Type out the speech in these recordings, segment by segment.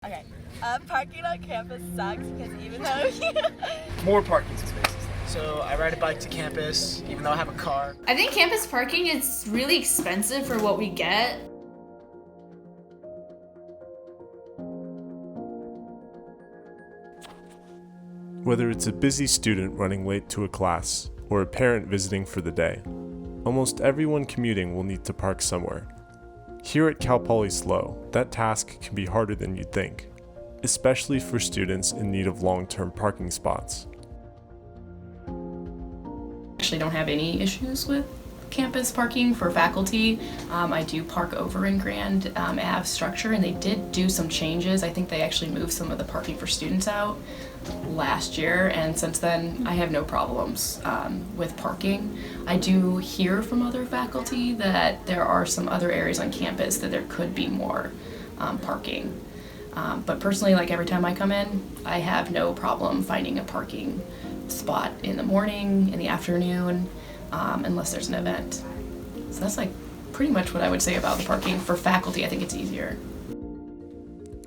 Okay. Parking on campus sucks because even though More parking spaces. So I ride a bike to campus, even though I have a car. I think campus parking is really expensive for what we get. Whether it's a busy student running late to a class or a parent visiting for the day, almost everyone commuting will need to park somewhere. Here at Cal Poly SLO, that task can be harder than you'd think, especially for students in need of long-term parking spots. Actually don't have any issues with campus parking for faculty. I do park over in Grand Ave structure, and they did do some changes. I think they actually moved some of the parking for students out last year, and since then I have no problems with parking. I do hear from other faculty that there are some other areas on campus that there could be more parking. But personally, like every time I come in, I have no problem finding a parking spot in the morning, in the afternoon, unless there's an event. So that's like pretty much what I would say about the parking. For faculty, I think it's easier.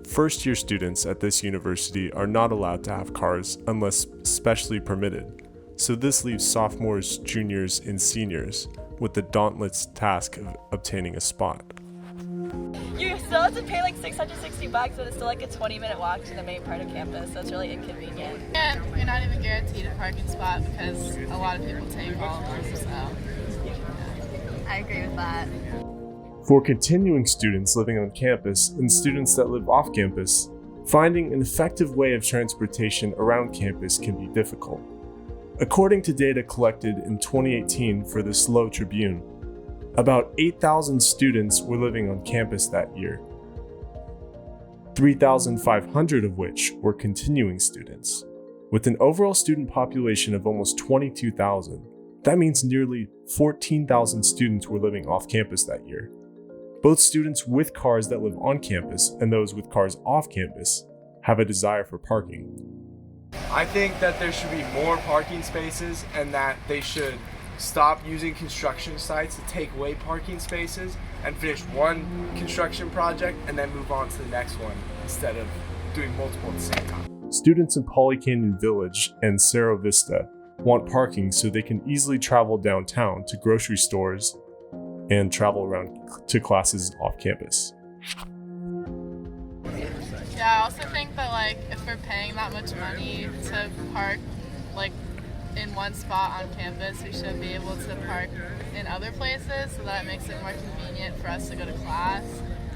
First-year students at this university are not allowed to have cars unless specially permitted, so this leaves sophomores, juniors, and seniors with the dauntless task of obtaining a spot. you still have to pay like $660, but it's still like a 20-minute walk to the main part of campus, so it's really inconvenient. And you're not even guaranteed a parking spot because a lot of people take all of them, so. I agree with that. For continuing students living on campus and students that live off campus, finding an effective way of transportation around campus can be difficult. According to data collected in 2018 for the SLO Tribune, about 8,000 students were living on campus that year, 3,500 of which were continuing students. With an overall student population of almost 22,000, that means nearly 14,000 students were living off campus that year. Both students with cars that live on campus and those with cars off campus have a desire for parking. I think that there should be more parking spaces and that they should stop using construction sites to take away parking spaces and finish one construction project and then move on to the next one instead of doing multiple at the same time. Students in Poly Canyon Village and Cerro Vista want parking so they can easily travel downtown to grocery stores and travel around to classes off campus. Yeah, I also think that like if we're paying that much money to park like in one spot on campus, we should be able to park in other places so that it makes it more convenient for us to go to class.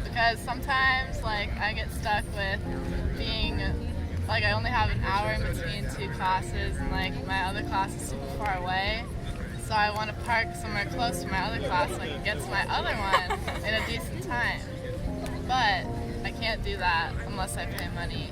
Because sometimes like I get stuck with being like I only have an hour in between two classes and like my other class is super far away. So I want to park somewhere close to my other class so I can get to my other one in a decent time. But I can't do that unless I pay money.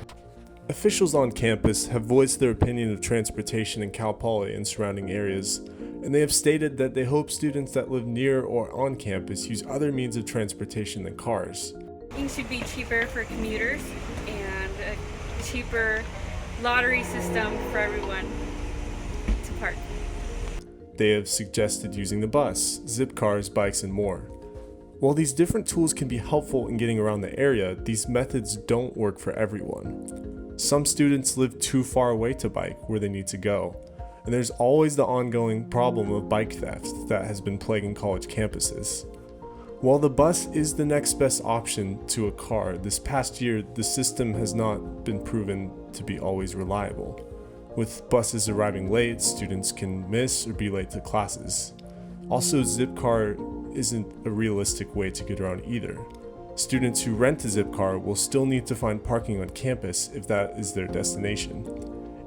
Officials on campus have voiced their opinion of transportation in Cal Poly and surrounding areas, and they have stated that they hope students that live near or on campus use other means of transportation than cars. It should be cheaper for commuters and a cheaper lottery system for everyone to park. They have suggested using the bus, zip cars, bikes, and more. While these different tools can be helpful in getting around the area, these methods don't work for everyone. Some students live too far away to bike where they need to go, and there's always the ongoing problem of bike theft that has been plaguing college campuses. While the bus is the next best option to a car, this past year the system has not been proven to be always reliable. With buses arriving late, students can miss or be late to classes. Also, Zipcar isn't a realistic way to get around either. Students who rent a Zipcar will still need to find parking on campus if that is their destination.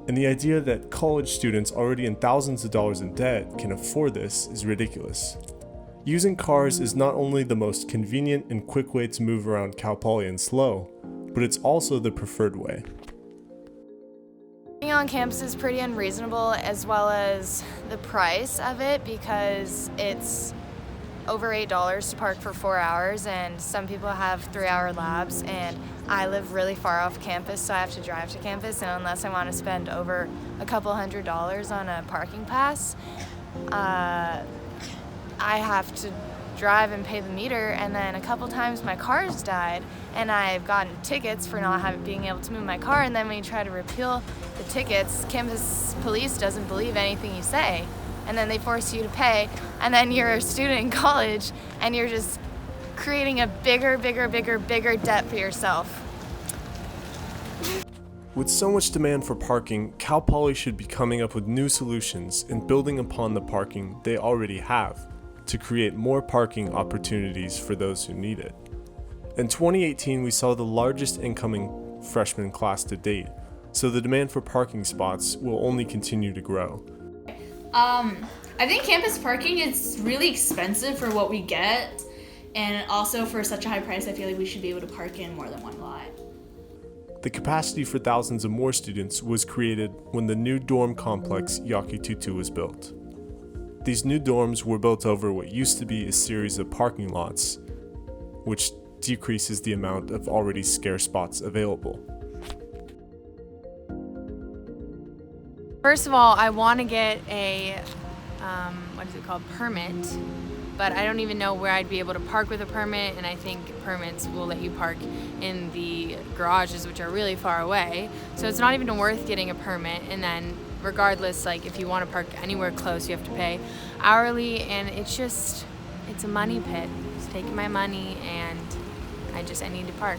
And the idea that college students already in thousands of dollars in debt can afford this is ridiculous. Using cars is not only the most convenient and quick way to move around Cal Poly and SLO, but it's also the preferred way. Being on campus is pretty unreasonable, as well as the price of it, because it's over $8 to park for 4 hours, and some people have 3-hour labs, and I live really far off campus, so I have to drive to campus, and unless I want to spend over a couple $100s on a parking pass, I have to drive and pay the meter, and then a couple times my car's died and I've gotten tickets for not being able to move my car, and then when you try to repeal the tickets, campus police doesn't believe anything you say, and then they force you to pay, and then you're a student in college and you're just creating a bigger debt for yourself. With so much demand for parking, Cal Poly should be coming up with new solutions and building upon the parking they already have to create more parking opportunities for those who need it. In 2018, we saw the largest incoming freshman class to date, so the demand for parking spots will only continue to grow. I think campus parking is really expensive for what we get, and also for such a high price, I feel like we should be able to park in more than one lot. The capacity for thousands of more students was created when the new dorm complex Yakututu was built. These new dorms were built over what used to be a series of parking lots, which decreases the amount of already scarce spots available. First of all, I want to get a, permit, but I don't even know where I'd be able to park with a permit, and I think permits will let you park in the garages, which are really far away, so it's not even worth getting a permit. And then regardless, like if you want to park anywhere close, you have to pay hourly, and it's a money pit. It's taking my money, and I need to park.